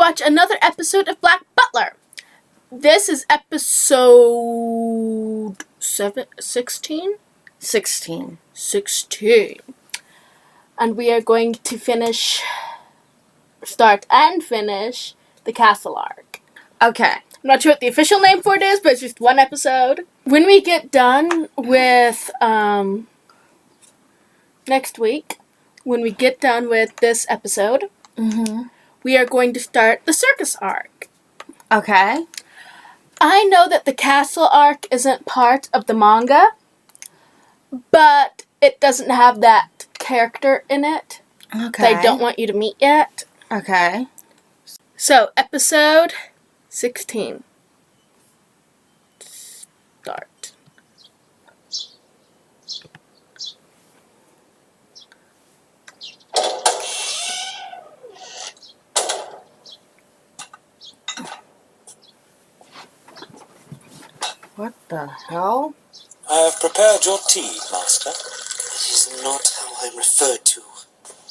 watch another episode of Black Butler. This is episode 16? 16. 16. And we are going to start and finish the castle arc. Okay. I'm not sure what the official name for it is, but it's just one episode. When we get done with, next week, when we get done with this episode, we are going to start the circus arc. Okay. I know that the castle arc isn't part of the manga, but it doesn't have that character in it. Okay. They don't want you to meet yet. Okay. So, episode 16. Start. What the hell? I have prepared your tea, Master. It is not how I'm referred to.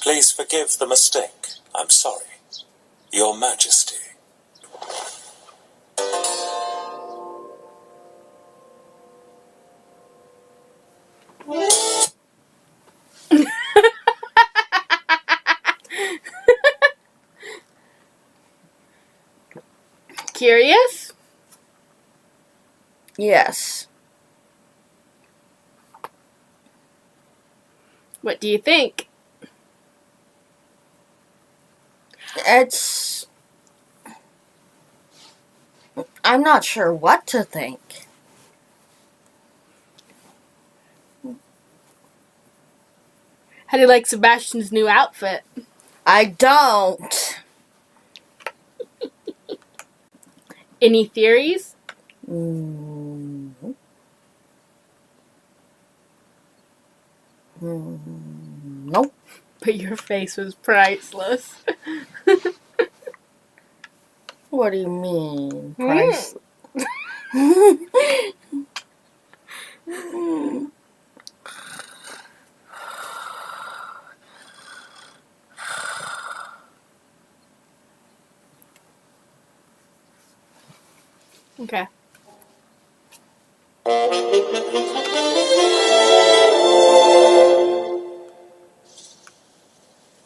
Please forgive the mistake. I'm sorry. Your Majesty. Curious? Yes. What do you think? I'm not sure what to think. How do you like Sebastian's new outfit? I don't. Any theories? Nope. But your face was priceless. What do you mean? Price? Okay.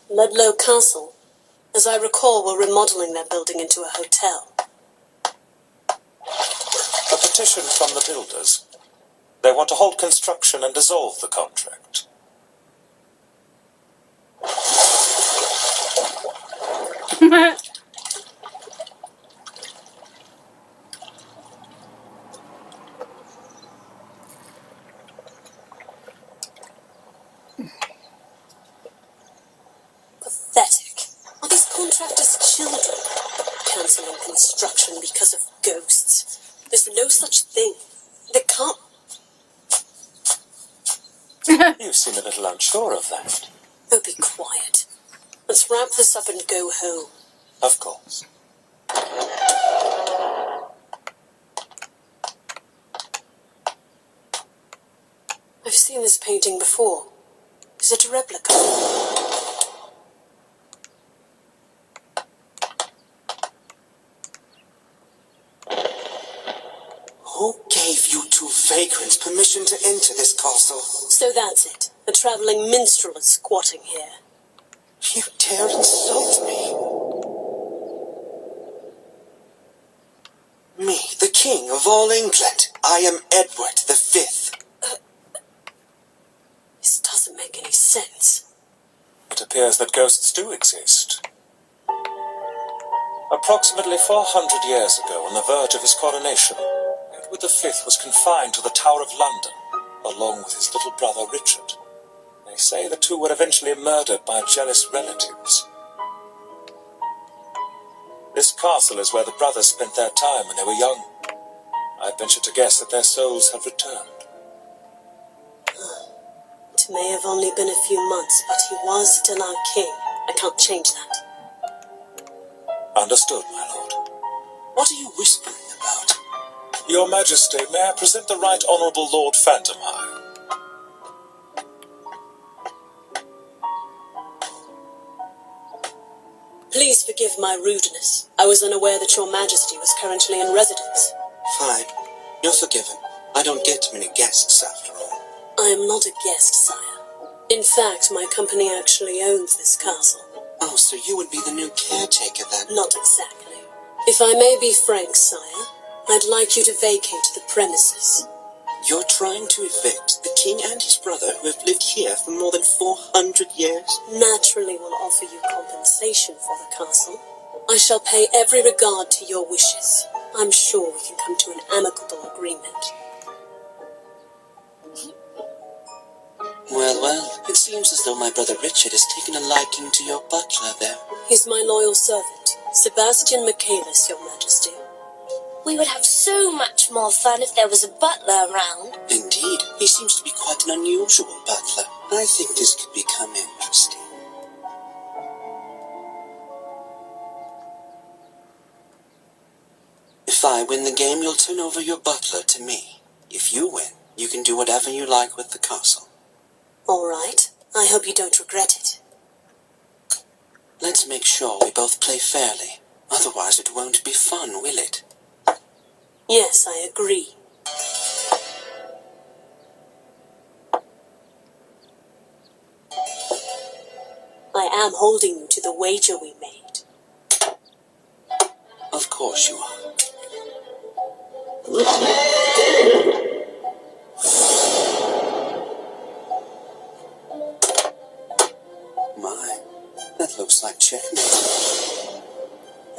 Ludlow Castle. As I recall, we're remodeling their building into a hotel. A petition from the builders. They want to halt construction and dissolve the contract. Pathetic. Are these contractors children? Cancelling construction because of ghosts. There's no such thing. They can't. You seem a little unsure of that. Oh, be quiet. Let's wrap this up and go home. Of course. I've seen this painting before. Is it a replica? Who gave you two vagrants permission to enter this castle? So that's it. A travelling minstrel is squatting here. You dare insult me? Me, the king of all England. I am Edward the Fifth. This doesn't make any sense. It appears that ghosts do exist. Approximately 400 years ago, on the verge of his coronation, Edward V was confined to the Tower of London, along with his little brother Richard. They say the two were eventually murdered by jealous relatives. This castle is where the brothers spent their time when they were young. I venture to guess that their souls have returned. It may have only been a few months, but he was still our king. I can't change that. Understood, my lord. What are you whispering about? Your Majesty, may I present the Right Honourable Lord Phantomhire? Please forgive my rudeness. I was unaware that your majesty was currently in residence. Fine. You're forgiven. I don't get many guests after all. I am not a guest, sire. In fact, my company actually owns this castle. Oh, so you would be the new caretaker then? Not exactly. If I may be frank, sire, I'd like you to vacate the premises. You're trying to evict the king and his brother who have lived here for more than 400 years? Naturally will offer you compensation for the castle. I shall pay every regard to your wishes. I'm sure we can come to an amicable agreement. Well, it seems as though my brother Richard has taken a liking to your butler there. He's my loyal servant, Sebastian Michaelis, your majesty. We would have so much more fun if there was a butler around. Indeed, he seems to be quite an unusual butler. I think this could become interesting. If I win the game, you'll turn over your butler to me. If you win, you can do whatever you like with the castle. All right. I hope you don't regret it. Let's make sure we both play fairly. Otherwise it won't be fun, will it? Yes, I agree. I am holding you to the wager we made. Of course you are. My, that looks like checkmate.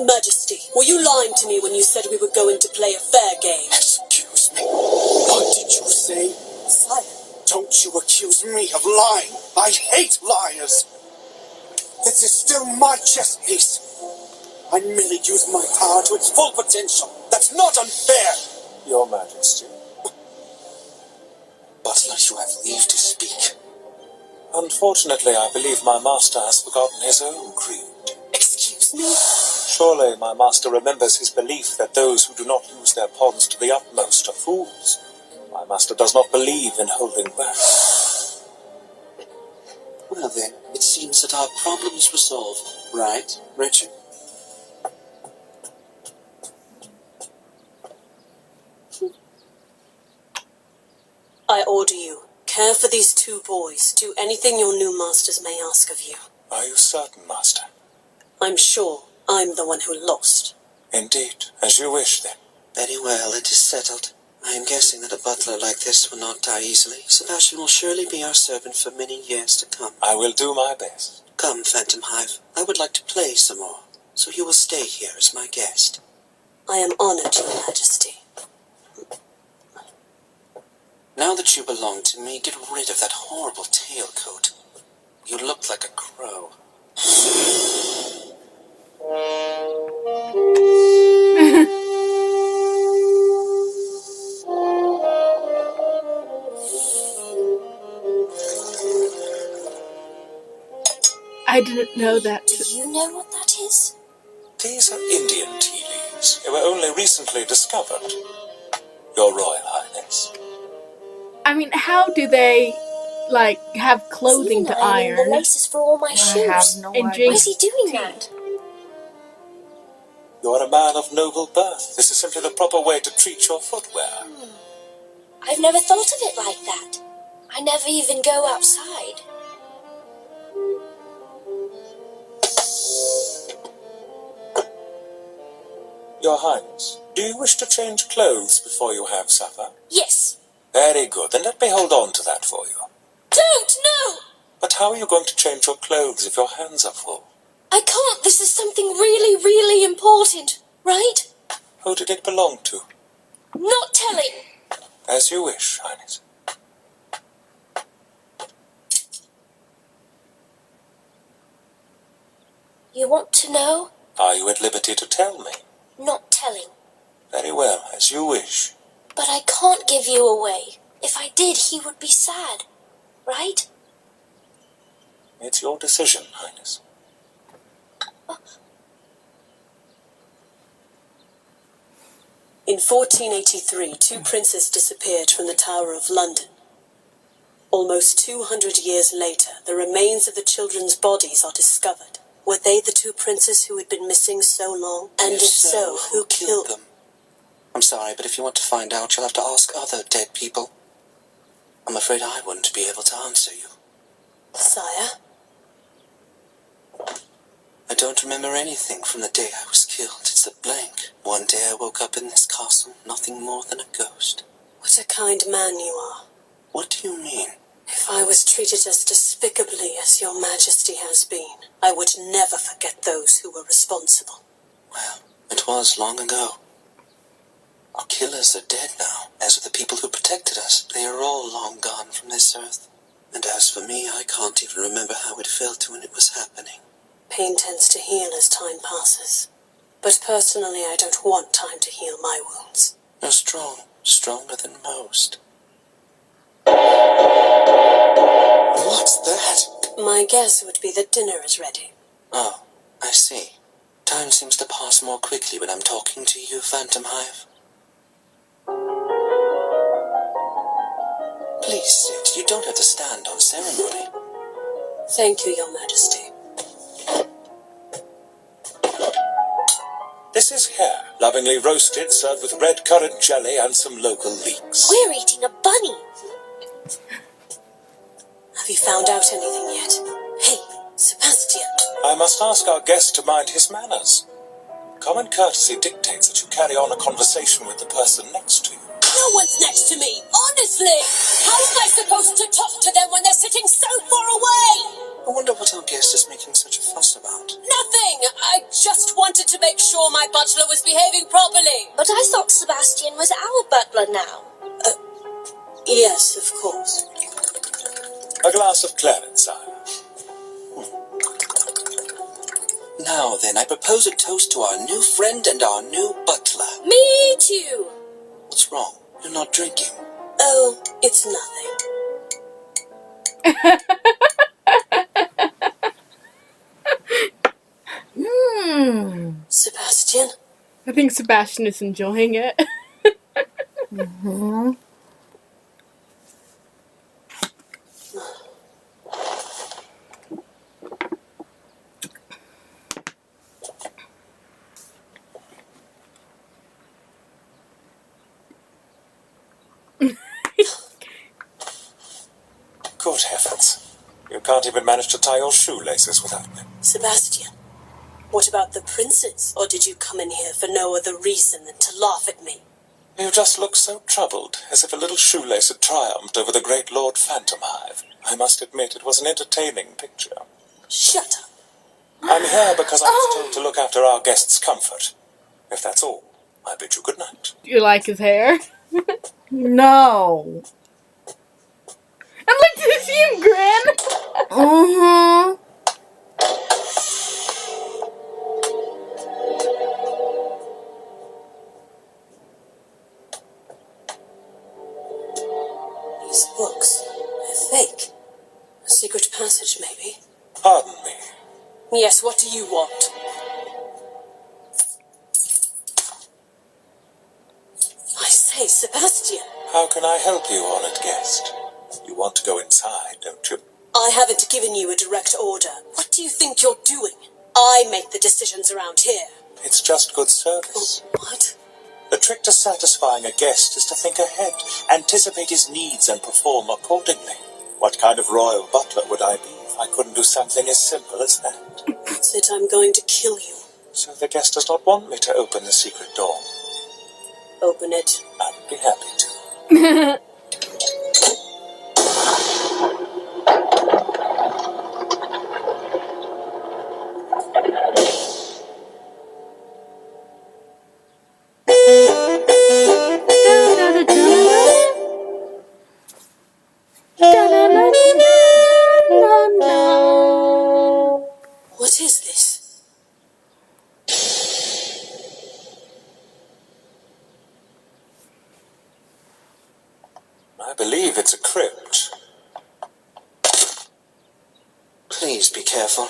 Majesty, were you lying to me when you said we were going to play a fair game? Excuse me. What did you say? Sire. Don't you accuse me of lying. I hate liars. This is still my chess piece. I merely use my power to its full potential. That's not unfair. Your Majesty. Butler, you have leave to speak. Unfortunately, I believe my master has forgotten his own creed. Excuse me? Surely my master remembers his belief that those who do not use their pawns to the utmost are fools. My master does not believe in holding back. Well then, it seems that our problem is resolved. Right, Richard? I order you, care for these two boys. Do anything your new masters may ask of you. Are you certain, master? I'm sure I'm the one who lost. Indeed, as you wish then. Very well, it is settled. I am guessing that a butler like this will not die easily. Sebastian will surely be our servant for many years to come. I will do my best. Come, Phantom Hive. I would like to play some more, so you will stay here as my guest. I am honored, your majesty. Now that you belong to me, get rid of that horrible tailcoat. You look like a crow. I didn't know that. Do you know what that is? These are Indian tea leaves. They were only recently discovered. Your Royal Highness. I mean, how do they, like, have clothing He's to ironing iron? the laces for all my I shoes. have no And idea. Why is he doing that? You are a man of noble birth. This is simply the proper way to treat your footwear. I've never thought of it like that. I never even go outside. Your Highness, do you wish to change clothes before you have supper? Yes. Very good, then let me hold on to that for you. Don't, no! But how are you going to change your clothes if your hands are full? I can't. This is something really, really important, right? Who did it belong to? Not telling. As you wish, Highness. You want to know? Are you at liberty to tell me? Not telling. Very well, as you wish. But I can't give you away. If I did, he would be sad, right? It's your decision, Highness. In 1483, two princes disappeared from the Tower of London. Almost 200 years later, the remains of the children's bodies are discovered. Were they the two princes who had been missing so long? And if so, who killed them? I'm sorry, but if you want to find out, you'll have to ask other dead people. I'm afraid I wouldn't be able to answer you. Sire? I don't remember anything from the day I was killed. It's a blank. One day I woke up in this castle, nothing more than a ghost. What a kind man you are. What do you mean? If I was treated as despicably as your majesty has been, I would never forget those who were responsible. Well, it was long ago. Our killers are dead now, as are the people who protected us. They are all long gone from this earth. And as for me, I can't even remember how it felt when it was happening. Pain tends to heal as time passes. But personally, I don't want time to heal my wounds. You're strong, stronger than most. What's that? My guess would be that dinner is ready. Oh, I see. Time seems to pass more quickly when I'm talking to you, Phantom Hive. Please sit. You don't have to stand on ceremony. Thank you, your majesty. This is hare, lovingly roasted, served with red currant jelly and some local leeks. We're eating a bunny. Have you found out anything yet? Hey, Sebastian. I must ask our guest to mind his manners. Common courtesy dictates that you carry on a conversation with the person next to you. No one's next to me, honestly! How am I supposed to talk to them when they're sitting so far away? I wonder what our guest is making such a fuss about. Nothing! I just wanted to make sure my butler was behaving properly. But I thought Sebastian was our butler now. Yes, of course. A glass of claret, sire. Now then, I propose a toast to our new friend and our new butler. Me too. What's wrong? You're not drinking. Oh, it's nothing. Sebastian? I think Sebastian is enjoying it. Mm-hmm. Good heavens. You can't even manage to tie your shoelaces without me. Sebastian, what about the princes? Or did you come in here for no other reason than to laugh at me? You just look so troubled, as if a little shoelace had triumphed over the great Lord Phantom Hive. I must admit, it was an entertaining picture. Shut up. I'm here because I was told to look after our guest's comfort. If that's all, I bid you good night. You like his hair? No. And look to see him grin! Mm-hmm. These books, they're fake. A secret passage, maybe? Pardon me. Yes, what do you want? I say, Sebastian. How can I help you, honored guest? You want to go inside, don't you? I haven't given you a direct order. What do you think you're doing? I make the decisions around here. It's just good service. What? The trick to satisfying a guest is to think ahead, anticipate his needs, and perform accordingly. What kind of royal butler would I be if I couldn't do something as simple as that? That's it, I'm going to kill you. So the guest does not want me to open the secret door. Open it. I would be happy to. What is this? I believe it's a crypt. Please be careful.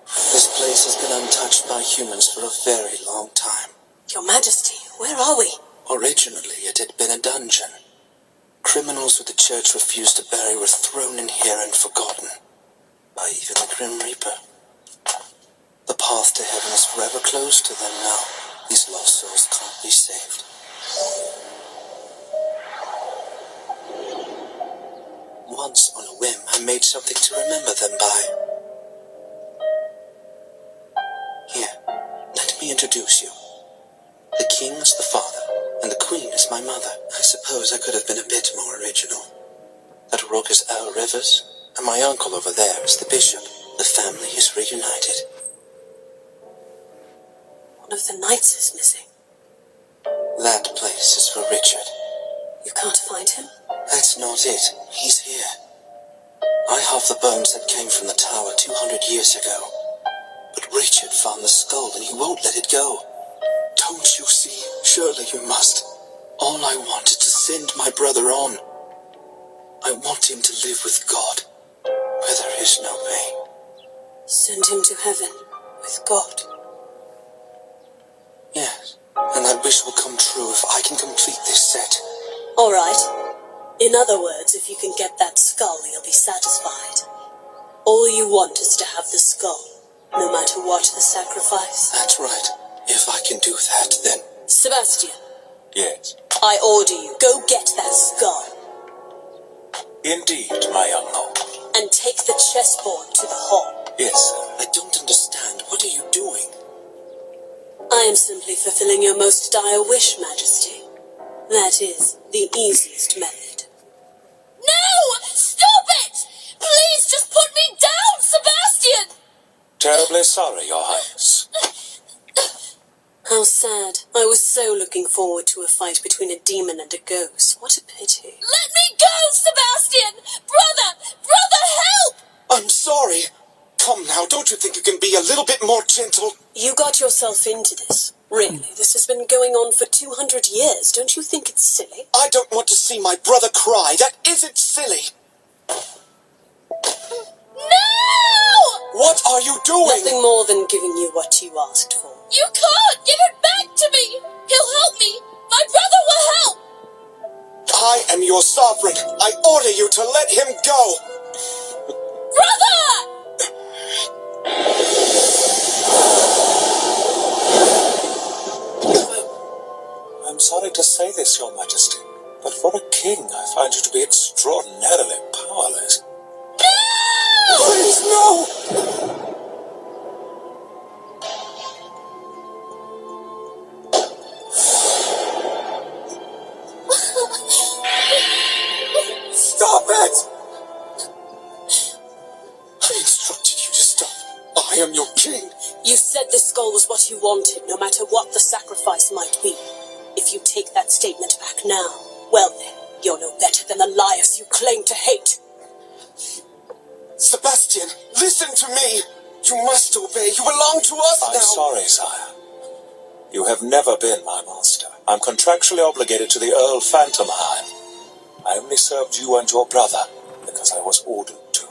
This place has been untouched by humans for a very long time. Your Majesty, where are we? Originally, it had been a dungeon. Criminals who the church refused to bury were thrown in here and forgotten. By even the Grim Reaper. The path to heaven is forever closed to them now. These lost souls can't be saved. Once, on a whim, I made something to remember them by. Here, let me introduce you. The king is the father, and the queen is my mother. I suppose I could have been a bit more original. That rook is Earl Rivers, and my uncle over there is the bishop. The family is reunited. One of the knights is missing. That place is for Richard. You can't find him? That's not it. He's here. I have the bones that came from the tower 200 years ago. But Richard found the skull and he won't let it go. Don't you see? Surely you must. All I want is to send my brother on. I want him to live with God, where there is no pain. Send him to heaven with God. Yes, and that wish will come true if I can complete this set. All right. In other words, if you can get that skull, you'll be satisfied. All you want is to have the skull, no matter what the sacrifice. That's right. If I can do that, then... Sebastian. Yes. I order you, go get that skull. Indeed, my uncle. And take the chessboard to the hall. Yes, sir. I don't understand. What are you doing? I am simply fulfilling your most dire wish, Majesty. That is the easiest method. No! Stop it! Please just put me down, Sebastian! Terribly sorry, Your Highness. How sad. I was so looking forward to a fight between a demon and a ghost. What a pity. Let me go, Sebastian! Brother! Brother, help! I'm sorry. Come now, don't you think you can be a little bit more gentle? You got yourself into this. Really, this has been going on for 200 years. Don't you think it's silly? I don't want to see my brother cry. That isn't silly. No! What are you doing? Nothing more than giving you what you asked for. You can't give it back to me! He'll help me! My brother will help! I am your sovereign. I order you to let him go. Brother! I'm sorry to say this, Your Majesty, but for a king, I find you to be extraordinarily powerless. No! Please, no! Stop it! I instructed you to stop. I am your king. You said the skull was what you wanted, no matter what the sacrifice might be. If you take that statement back now, well then, you're no better than the liars you claim to hate. Sebastian, listen to me. You must obey. You belong to us now. I'm sorry, sire. You have never been my master. I'm contractually obligated to the Earl Phantomheim. I only served you and your brother because I was ordered to.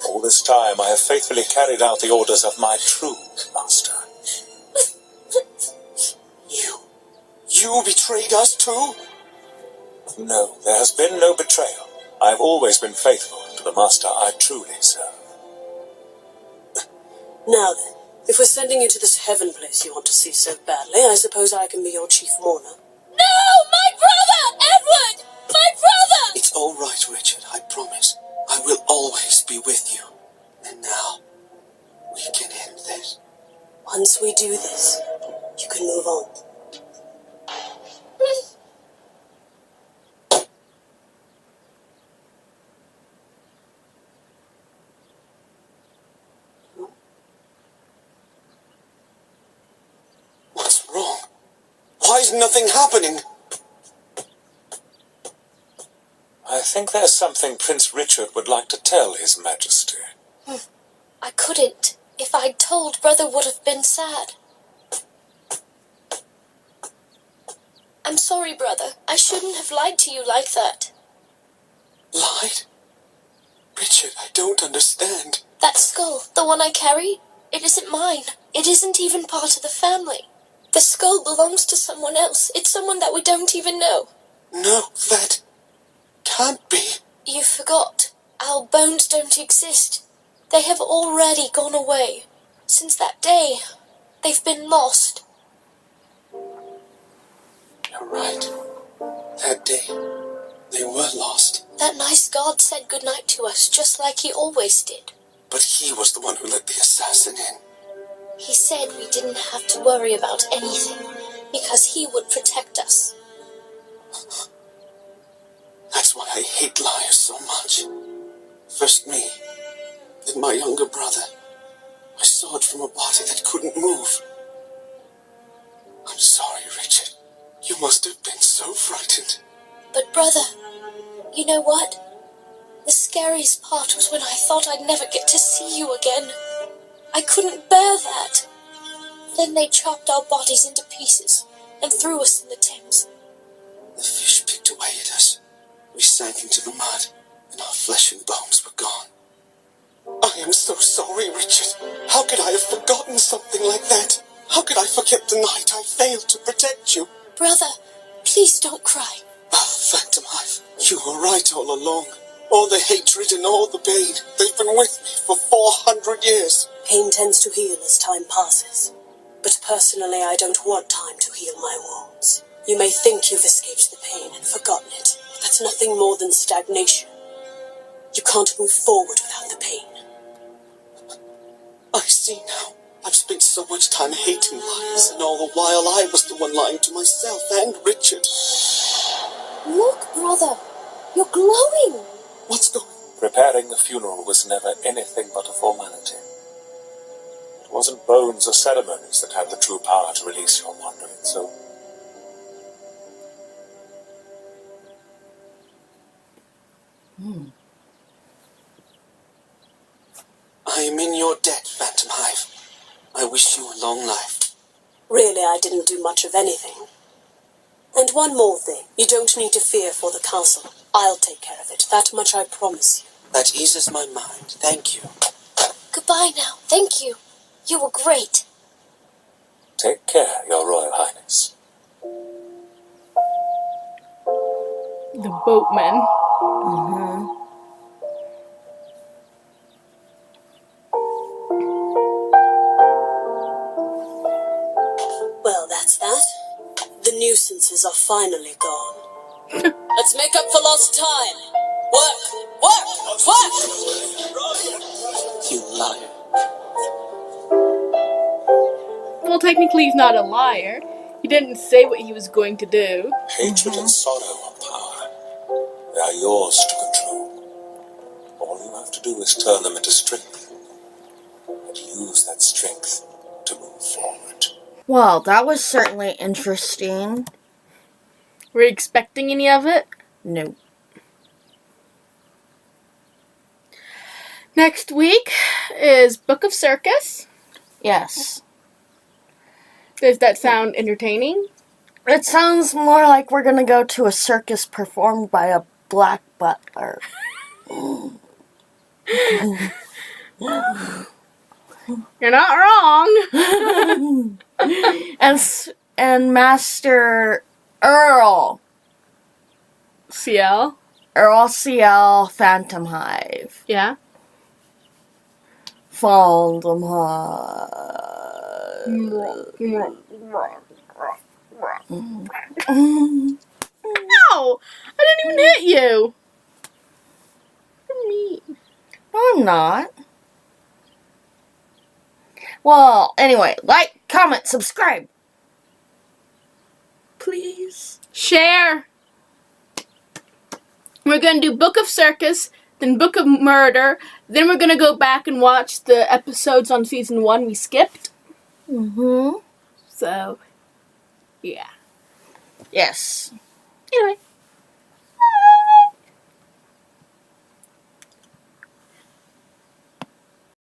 All this time, I have faithfully carried out the orders of my true master. You betrayed us too? No, there has been no betrayal. I've always been faithful to the master I truly serve. Now then, if we're sending you to this heaven place you want to see so badly, I suppose I can be your chief mourner. No! My brother! Edward! My brother! It's all right, Richard, I promise. I will always be with you. And now, we can end this. Once we do this, you can move on. What's wrong? Why is nothing happening? I think there's something Prince Richard would like to tell His Majesty. I couldn't. If I'd told, Brother would have been sad. I'm sorry, Brother. I shouldn't have lied to you like that. Lied? Richard, I don't understand. That skull, the one I carry, it isn't mine. It isn't even part of the family. The skull belongs to someone else. It's someone that we don't even know. No, that can't be. You forgot. Our bones don't exist. They have already gone away. Since that day, they've been lost. You're right. That day, they were lost. That nice guard said goodnight to us, just like he always did. But he was the one who let the assassin in. He said we didn't have to worry about anything, because he would protect us. That's why I hate liars so much. First me, then my younger brother. I saw it from a body that couldn't move. I'm sorry, Richard. You must have been so frightened. But brother, you know what? The scariest part was when I thought I'd never get to see you again. I couldn't bear that. Then they chopped our bodies into pieces and threw us in the Thames. The fish picked away at us. We sank into the mud, and our flesh and bones were gone. I am so sorry, Richard. How could I have forgotten something like that? How could I forget the night I failed to protect you? Brother, please don't cry. Oh, Phantom Hive, you were right all along. All the hatred and all the pain, they've been with me for 400 years. Pain tends to heal as time passes. But personally, I don't want time to heal my wounds. You may think you've escaped the pain and forgotten it, but that's nothing more than stagnation. You can't move forward without the pain. I see now. I've spent so much time hating liars, and all the while I was the one lying to myself and Richard. Look, brother, you're glowing. What's going on? Preparing the funeral was never anything but a formality. It wasn't bones or ceremonies that had the true power to release your wandering soul. I am in your debt, Phantom Hive. I wish you a long life. Really, I didn't do much of anything. And one more thing. You don't need to fear for the castle. I'll take care of it. That much I promise you. That eases my mind. Thank you. Goodbye now. Thank you. You were great. Take care, Your Royal Highness. The boatman. Well, that's that. The nuisances are finally gone. Let's make up for lost time. Work! Work! Work! You liar. Well, technically he's not a liar. He didn't say what he was going to do. Hatred and sorrow are power. They are yours to control. All you have to do is turn them into strength. And use that strength to move forward. Well, that was certainly interesting. Were you expecting any of it? No. Next week is Book of Circus. Yes. Does that sound entertaining? It sounds more like we're gonna go to a circus performed by a black butler. You're not wrong. and Master Earl CL. CL Phantom Hive. Yeah. Phantom Hive. No! I didn't even hit you. You're mean. No, I'm not. Well, anyway, like, comment, subscribe. Please. Share. We're going to do Book of Circus, then Book of Murder, then we're going to go back and watch the episodes on season 1 we skipped. Mm-hmm. So, yeah. Yes. Anyway.